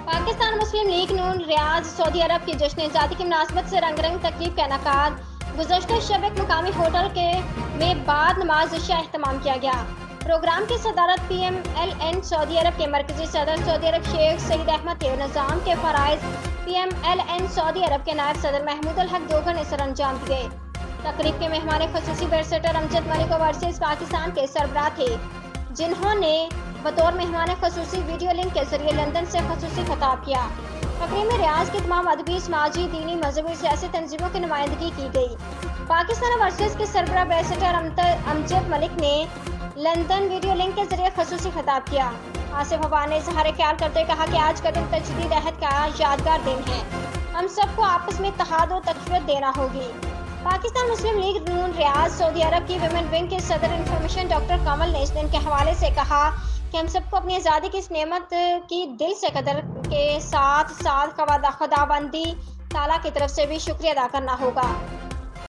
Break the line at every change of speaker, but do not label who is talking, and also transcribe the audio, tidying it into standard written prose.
पाकिस्तान मुस्लिम league नून Riyadh Saudi अरब की जश्न आज़ादी की मुनासबत से रंगारंग तकरीब का इनेकाद। गुज़श्ता शब एक मुकामी होटल में बाद नमाज इशा एहतमाम किया गया। प्रोग्राम की सदारत PMLN सऊदी अरब के मरकजी सदर सऊदी अरब शेख सईद अहमद निज़ाम के फ़राइज़ PMLN सऊदी अरब के नायब सदर महमूद अल हक जोगर ने सर अंजाम दिए। तकरीब के मेहमान खसूसी बैरिस्टर अमजद मलिक ओवरसीज़ पाकिस्तान के सरबराह थे, जिन्होंने बतौर मेहमान खसूसी वीडियो लिंक के जरिए लंदन से खसूसी खिताब किया। तकरीब में रियाज की तमाम अदबी, समाजी, दीनी, मजहबी, सियासी तंजीमों की नुमाइंदगी की गई। पाकिस्तान ओवरसीज़ के सरबराह बैरिस्टर अमजद मलिक ने लंदन वीडियो लिंक के जरिए खसूसी खिताब किया। आसिफ अवान ने इज़हार ख्याल करते हुए कहा कि आज का दिन तजदीद अहद का यादगार दिन है। हम सबको आपस में इत्तेहाद और तक़वियत देना होगी। पाकिस्तान मुस्लिम लीग नून रियाद सऊदी अरब की विमेन विंग के सदर इंफॉर्मेशन डॉक्टर कमल ने इस दिन के हवाले से कहा कि हम सबको अपनी आज़ादी की इस नेमत की दिल से कदर के साथ साथ खुदाबंदी ताला की तरफ से भी शुक्रिया अदा करना होगा।